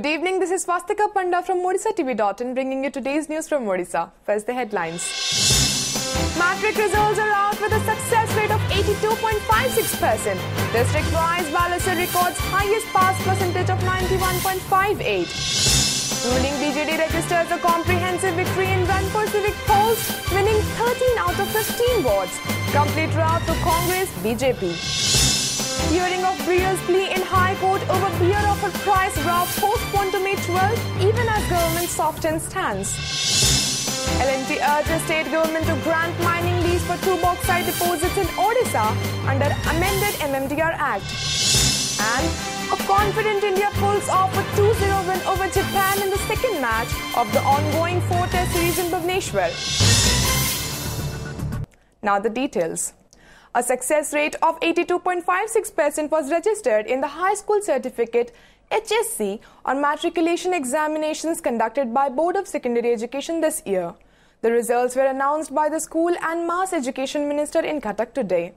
Good evening, this is Swastika Panda from OdishaTV.in bringing you today's news from Odisha. First the headlines. Matric results are out with a success rate of 82.56%. District-wise, Balasore records highest pass percentage of 91.58. Ruling BJD registers a comprehensive victory in Ranpur civic polls, winning 13 out of 15 wards. Complete rout to Congress, BJP. Hearing of Breer's plea in High Court over beer offer price rout postponed to May 12, even as government softens stance. L&T urges state government to grant mining lease for 2 bauxite deposits in Odisha under amended MMDR Act. And a confident India pulls off a 2-0 win over Japan in the second match of the ongoing 4-test series in Bhubaneswar. Now the details. A success rate of 82.56% was registered in the high school certificate HSC on matriculation examinations conducted by Board of Secondary Education this year. The results were announced by the School and Mass Education Minister in Cuttack today.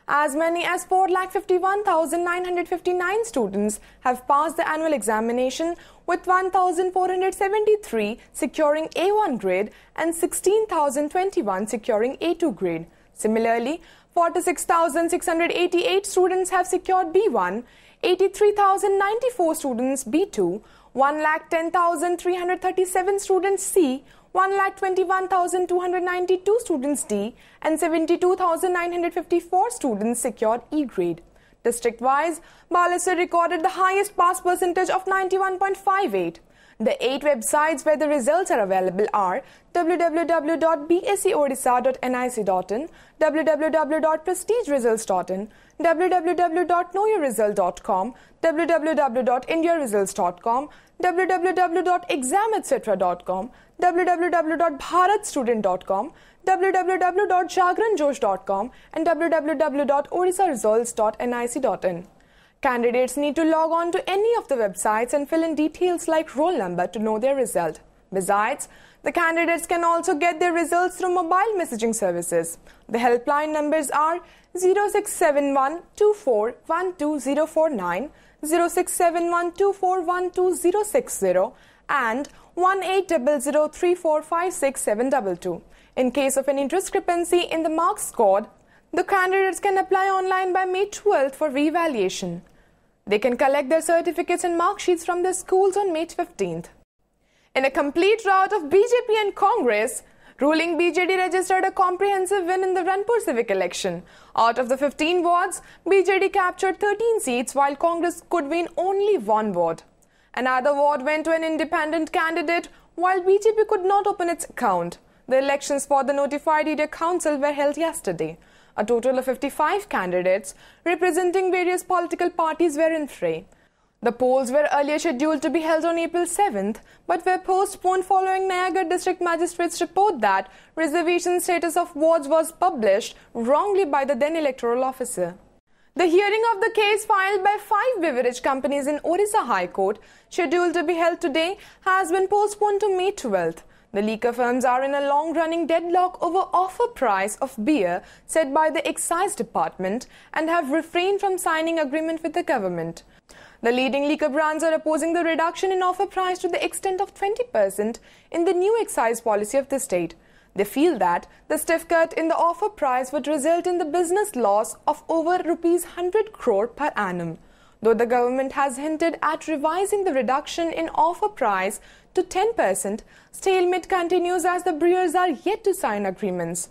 As many as 4,51,959 students have passed the annual examination, with 1,473 securing A1 grade and 16,021 securing A2 grade. Similarly, 46,688 students have secured B1, 83,094 students B2, 1,10,337 students C, 1,21,292 students D, and 72,954 students secured E grade. District-wise, Balasore recorded the highest pass percentage of 91.58. The 8 websites where the results are available are www.bseodisha.nic.in, www.prestigeresults.in, www.knowyourresult.com, www.indiaresults.com, www.exametcetera.com, www.bharatstudent.com, www.jagranjosh.com, and www.odisharesults.nic.in. Candidates need to log on to any of the websites and fill in details like roll number to know their result. Besides, the candidates can also get their results through mobile messaging services. The helpline numbers are 0671241249, 0671241260 and 1800345672. In case of any discrepancy in the marks scored, the candidates can apply online by May 12th for re-evaluation. They can collect their certificates and mark sheets from their schools on May 15th. In a complete rout of BJP and Congress, ruling BJD registered a comprehensive win in the Ranpur civic election. Out of the 15 wards, BJD captured 13 seats while Congress could win only 1 ward. Another ward went to an independent candidate while BJP could not open its account. The elections for the notified area council were held yesterday. A total of 55 candidates representing various political parties were in fray. The polls were earlier scheduled to be held on April 7th, but were postponed following Nayagarh District Magistrate's report that reservation status of wards was published wrongly by the then electoral officer. The hearing of the case filed by 5 beverage companies in Odisha High Court, scheduled to be held today, has been postponed to May 12th. The liquor firms are in a long-running deadlock over offer price of beer set by the Excise Department and have refrained from signing agreement with the government. The leading liquor brands are opposing the reduction in offer price to the extent of 20% in the new excise policy of the state. They feel that the stiff cut in the offer price would result in the business loss of over Rs 100 crore per annum. Though the government has hinted at revising the reduction in offer price to 10%, stalemate continues as the brewers are yet to sign agreements.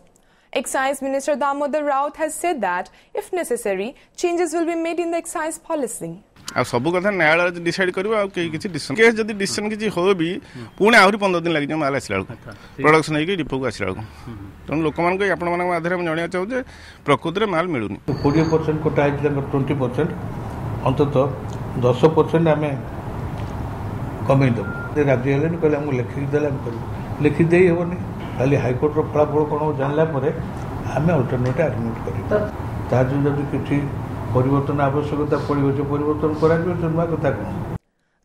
Excise Minister Damodar Raut has said that, if necessary, changes will be made in the excise policy. आ सब कथा न्यायालय decide करबा आ किछि decision case जदी decision किछि हो भी पुणे आहुरी 15 दिन लागि माल आसिला प्रोडक्शन हेकि डिपो को आसिला तन लोक मान को आपण मान आधार में जणिया चाहू जे प्रकृति रे माल मिलुनी 40% कोटा आइ 20% अंततः 10% हमें कमी दब राज्य हेले कहले हम लिखि देला लिखि देई हेबनी खाली हाई कोर्ट रो फलाफल कोन जानला परे हमें अल्टरनेटिव आर्गुमेंट करी ता जदी किछि परिवर्तन आवश्यकता पड़िबो जे परिवर्तन कराबो जन्मा कथा को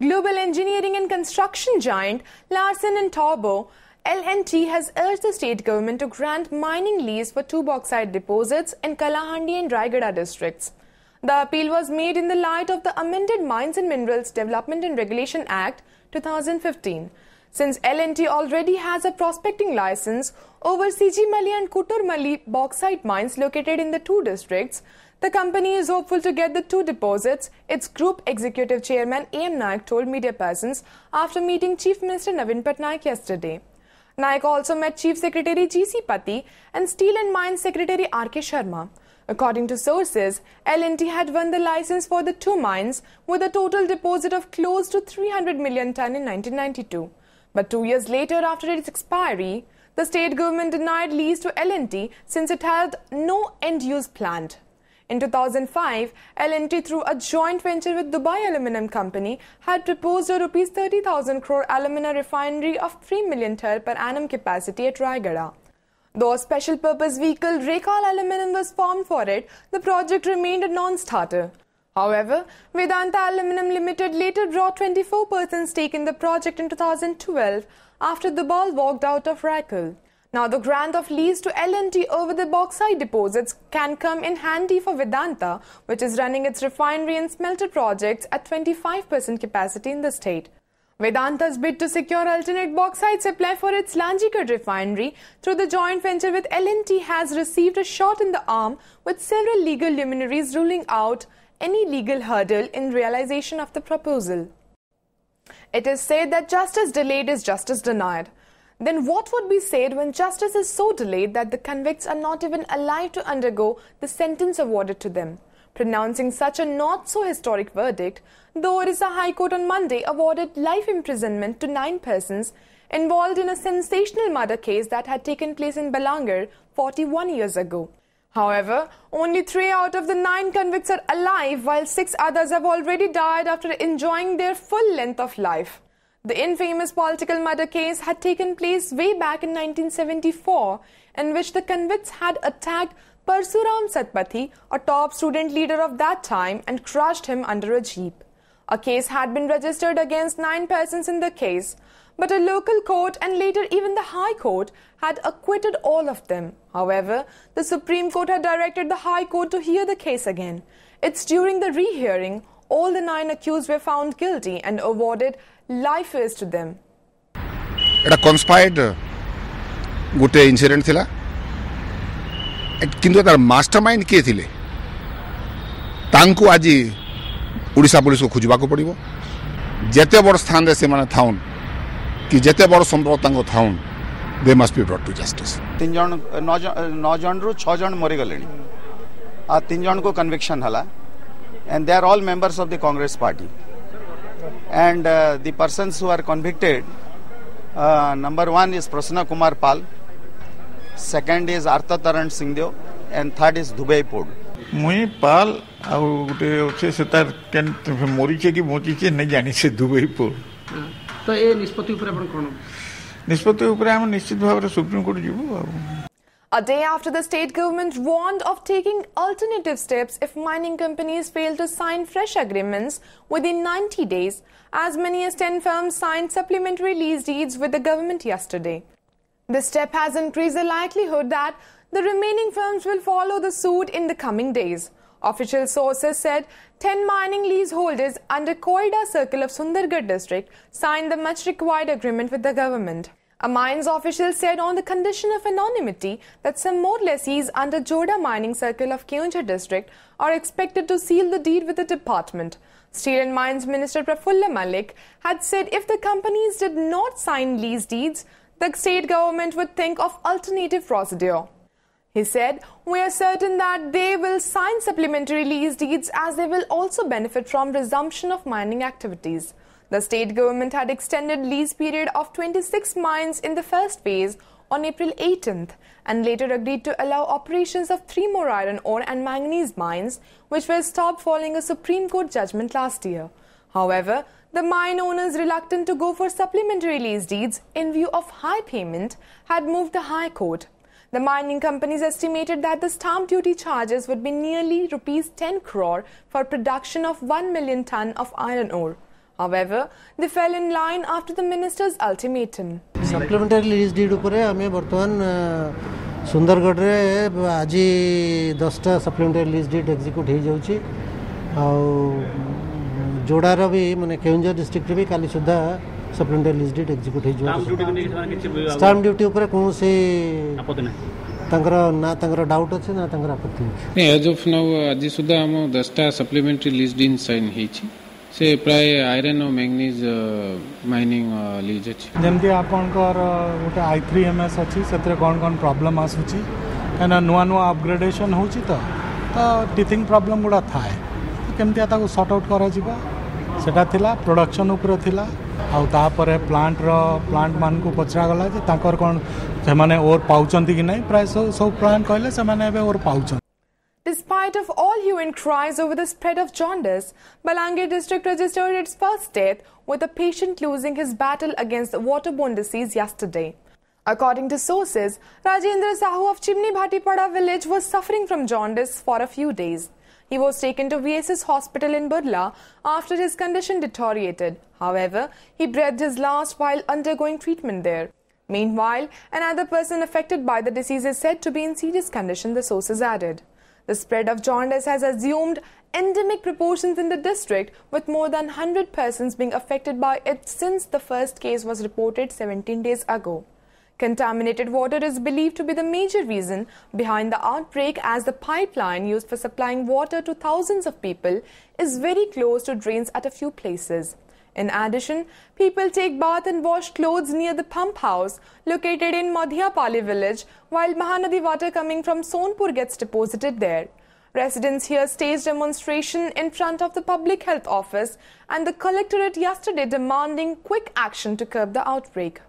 Global engineering and construction giant Larsen & Toubro L&T has urged the state government to grant mining lease for 2 bauxite deposits in Kalahandi and Raigada districts. The appeal was made in the light of the amended Mines and Minerals Development and Regulation Act 2015. Since L&T already has a prospecting license over Sijimalli and Kuturmalli bauxite mines located in the two districts, the company is hopeful to get the two deposits, its Group Executive Chairman A.M. Naik told media persons after meeting Chief Minister Navin Patnaik yesterday. Naik also met Chief Secretary G.C. Pati and Steel and Mines Secretary R.K. Sharma. According to sources, L&T had won the license for the two mines with a total deposit of close to 300 million ton in 1992. But 2 years later, after its expiry, the state government denied lease to L&T since it had no end use planned. In 2005, L&T, through a joint venture with Dubai Aluminium Company, had proposed a Rs 30,000 crore alumina refinery of 3 million ton per annum capacity at Raigada. Though a special purpose vehicle, Rekal Aluminium, was formed for it, the project remained a non-starter. However, Vedanta Aluminium Limited later brought 24% stake in the project in 2012 after Dubal walked out of Raikal. Now, the grant of lease to L&T over the bauxite deposits can come in handy for Vedanta, which is running its refinery and smelter projects at 25% capacity in the state. Vedanta's bid to secure alternate bauxite supply for its Lanjikot refinery through the joint venture with L&T has received a shot in the arm, with several legal luminaries ruling out any legal hurdle in realization of the proposal. It is said that justice delayed is justice denied. Then what would be said when justice is so delayed that the convicts are not even alive to undergo the sentence awarded to them? Pronouncing such a not-so-historic verdict, the Orissa High Court on Monday awarded life imprisonment to 9 persons involved in a sensational murder case that had taken place in Balangar 41 years ago. However, only 3 out of the 9 convicts are alive, while 6 others have already died after enjoying their full length of life. The infamous political murder case had taken place way back in 1974, in which the convicts had attacked Parsuram Satpathy, a top student leader of that time, and crushed him under a jeep. A case had been registered against 9 persons in the case, but a local court and later even the High Court had acquitted all of them. However, the Supreme Court had directed the High Court to hear the case again. It's during the rehearing, all the 9 accused were found guilty and awarded life is to them. এটা কনস্পায়ার্ড গোটে ইনସିଡେଣ୍ଟ ଥିଲା କିନ୍ତୁ ତାର mastermind କିଏ ଥିଲେ ତାଙ୍କୁ ଆଜି ଓଡ଼ିଶା ପୋଲିସକୁ ଖୋଜିବାକୁ ପଡ଼ିବ ଯେତେ ବଡ଼ ସ୍ଥାନରେ ସେମାନେ ଥାଉନ୍ କି ଯେତେ ବଡ଼ ସମ୍ପର୍କ ତାଙ୍କ ଥାଉନ୍ ଦେ ମଷ୍ଟ ବି ବ୍ରଟ୍ ଟୁ ଜଷ୍ଟିସ୍ 9 ଜଣରୁ 6 ଜଣ ମରିଗଲେଣି ଆଉ 3 ଜଣକୁ କନଭିକ୍ସନ୍ ହେଲା and they are all members of the Congress party. And the persons who are convicted, number 1 is Prasanna Kumar Pal, second is Artha Taran Singhdeo, and third is Dubai Port. मुई पाल आ गोटे अच्छे से तार केन मरीचे कि बचीचे नहीं जानी से दुबई पोल तो ए निष्पत्ति ऊपर आपण कोन निष्पत्ति ऊपर हम निश्चित भाव रे सुप्रीम कोर्ट जीवो। A day after the state government warned of taking alternative steps if mining companies fail to sign fresh agreements within 90 days, as many as 10 firms signed supplementary lease deeds with the government yesterday. This step has increased the likelihood that the remaining firms will follow the suit in the coming days. Official sources said 10 mining leaseholders under Koida Circle of Sundargarh district signed the much required agreement with the government. A mines official said on the condition of anonymity that some more lessees under Joda Mining Circle of Keonjhar district are expected to seal the deed with the department. Steel and Mines Minister Prafulla Malik had said if the companies did not sign lease deeds, the state government would think of alternative procedure. He said, "We are certain that they will sign supplementary lease deeds as they will also benefit from resumption of mining activities." The state government had extended lease period of 26 mines in the first phase on April 18th and later agreed to allow operations of 3 more iron ore and manganese mines, which were stopped following a Supreme Court judgment last year. However, the mine owners, reluctant to go for supplementary lease deeds in view of high payment, had moved the High Court. The mining companies estimated that the stamp duty charges would be nearly Rs 10 crore for production of 1 million ton of iron ore. However, they fell in line after the minister's ultimatum. Supplementary lease deed upare ame bartaman Sundargarh re aji 10टा supplementary lease deed execute he jauchi au Joda ra bhi mane Keonjhar district re bhi kali sudha supplementary release date execute हो stamp duty ऊपर कौन से doubt अच्छे ना आपत्ति नहीं as of now आज सुधा हम 10टा सप्लीमेंटरी रिलीज इन साइन होईची से प्राय आयरन और मैंगनीज माइनिंग लीज अछि जेमती आपनकर गोटे i3ms अछि सेतरे कोन प्रॉब्लम आसुची काना नुआ अपग्रेडेशन होची तो टीथिंग प्रॉब्लम गुड़ा थाए केमती ताको सॉर्ट आउट करा जिबा सेटा थिला प्रोडक्शन ऊपर थिला आउ तापर प्लांट मान को पचरा गला जे ताकर कोन से माने और पाउचंती कि नहीं प्राय सब प्लांट कहले से माने एबे और पाउचंती. Despite of all hue and cries over the spread of jaundice, Balangir district registered its first death with a patient losing his battle against the waterborne disease yesterday. According to sources, Rajendra Sahu of Chimni Bhatipada village was suffering from jaundice for a few days. He was taken to VSS hospital in Burla after his condition deteriorated. However, he breathed his last while undergoing treatment there. Meanwhile, another person affected by the disease is said to be in serious condition, the sources added. The spread of jaundice has assumed endemic proportions in the district, with more than 100 persons being affected by it since the first case was reported 17 days ago. Contaminated water is believed to be the major reason behind the outbreak, as the pipeline used for supplying water to thousands of people is very close to drains at a few places. In addition, people take bath and wash clothes near the pump house located in Madhyapali village, while Mahanadi water coming from Sonpur gets deposited there. Residents here staged demonstration in front of the Public Health Office and the Collectorate yesterday, demanding quick action to curb the outbreak.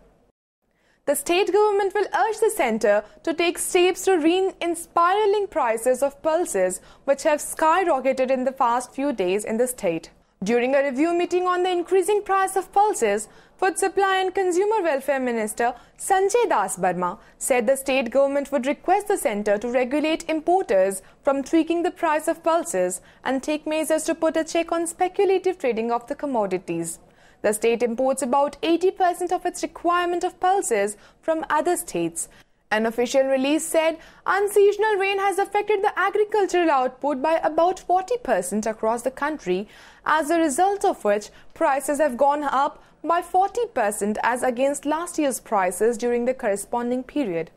The state government will urge the centre to take steps to rein in spiralling prices of pulses, which have skyrocketed in the past few days in the state. During a review meeting on the increasing price of pulses, Food Supply and Consumer Welfare Minister Sanjay Das Burma said the state government would request the centre to regulate importers from tweaking the price of pulses and take measures to put a check on speculative trading of the commodities. The state imports about 80% of its requirement of pulses from other states. An official release said unseasonal rain has affected the agricultural output by about 40% across the country, as a result of which prices have gone up by 40% as against last year's prices during the corresponding period.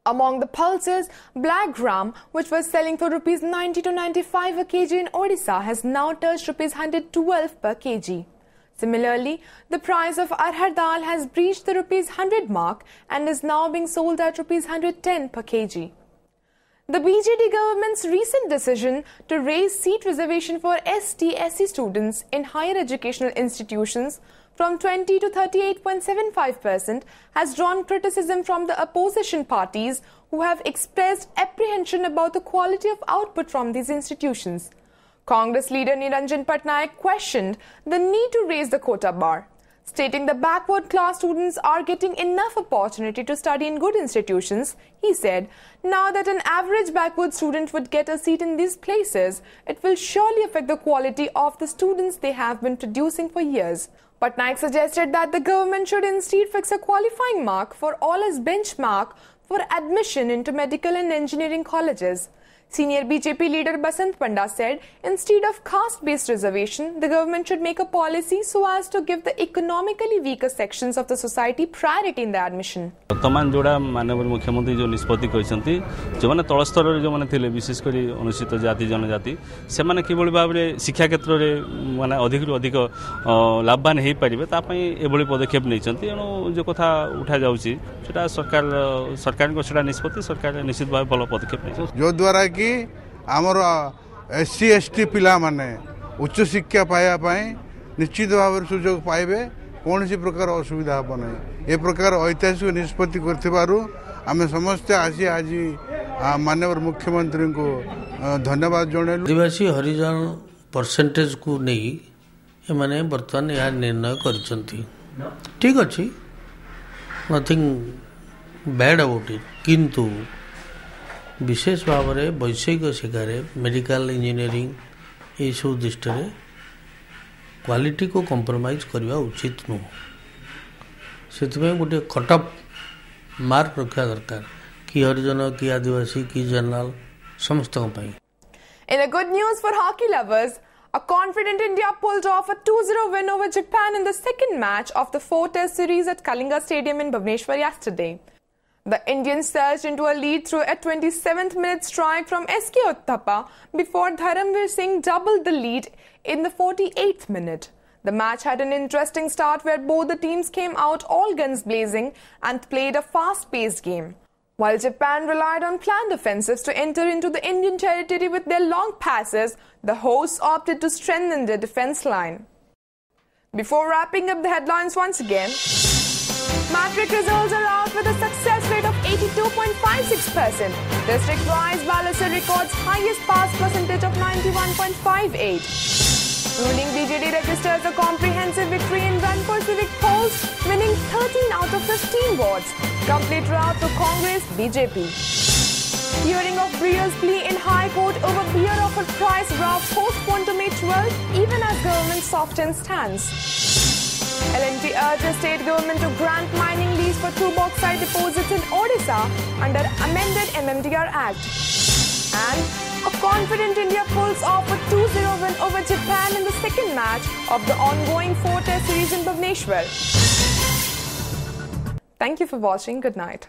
Among the pulses, black gram, which was selling for Rs 90 to 95 a kg in Odisha, has now touched Rs 112 per kg. Similarly, the price of arhar dal has breached the Rs 100 mark and is now being sold at Rs 110 per kg. The BJD government's recent decision to raise seat reservation for ST/SC students in higher educational institutions from 20 to 38.75% has drawn criticism from the opposition parties, who have expressed apprehension about the quality of output from these institutions. Congress leader Niranjan Patnaik questioned the need to raise the quota bar, stating the backward class students are getting enough opportunity to study in good institutions. He said, now that an average backward student would get a seat in these places, it will surely affect the quality of the students they have been producing for years. Patnaik suggested that the government should instead fix a qualifying mark for all as benchmark for admission into medical and engineering colleges. Senior BJP leader Basant Panda said, instead of caste-based reservation, the government should make a policy so as to give the economically weaker sections of the society priority in the admission. वर्तमान जोड़ा माननीय मुख्यमंत्री जो निष्पत्ति करछंती जो माने तळ स्तर रे जो माने थिले विशेष करी अनुसूचित जाति जनजाति से माने किबोली भाबरे शिक्षा क्षेत्र रे माने अधिक रु अधिक लाभवान हे परिबे ता पई एबोली पदक्षेप नैछंती एनो जो कथा उठा जाउची सेटा सरकार को सेटा निष्पत्ति सरकार निश्चित भाव भलो पदक्षेप नै जो द्वारा कि आमर SC/ST पिला माने उच्च शिक्षा पाया पाए निश्चित भाव सुजोग पाइबे कौन सी प्रकार असुविधा हम ना ये प्रकार ऐतिहासिक निष्पत्ति आम समस्ते आसी आज माननीय मुख्यमंत्री को धन्यवाद जन आदिवासी हरिजन परसेंटेज को नहीं माने बर्तमान यह निर्णय कर ठीक अच्छे नथिंग बैड अबाउट इट किंतु विशेष भाव में वैषयिक शिक्षार मेडिकल इंजीनियरिंग ये सब दृष्टि क्वालिटी को कंप्रोमाइज करवा उचित नुह से गोटे कटअप मार्क रखा दरकार कि हरिजन कि आदिवासी कि जनरल समस्त In a good news for hockey lovers, A confident India pulled off a 2-0 win over Japan in the second match of the 4-test series at Kalinga Stadium in Bhubaneswar yesterday. The Indians surged into a lead through a 27th minute strike from S.K. Uthappa before Dharamveer Singh doubled the lead in the 48th minute. The match had an interesting start where both the teams came out all guns blazing and played a fast-paced game. While Japan relied on planned offensives to enter into the Indian territory with their long passes, the hosts opted to strengthen their defense line. Before wrapping up the headlines once again, matric results are out with a success rate of 82.56%. District-wise, Balasar records highest pass percentage of 91.58. Ruling BJD registers a comprehensive victory in Ranpur civic polls, winning 13 out of 15 wards. Complete rout to Congress BJP. Hearing of Breer's plea in High Court over beer offer price row postponed to May 12, even as government softens stance. L&T urges state government to grant mining lease for 2 bauxite deposits in Odisha under amended MMDR Act. And a confident India pulls off a 2-0 win over Japan in the second match of the ongoing 4-test series in Bhubaneswar. Thank you for watching. Good night.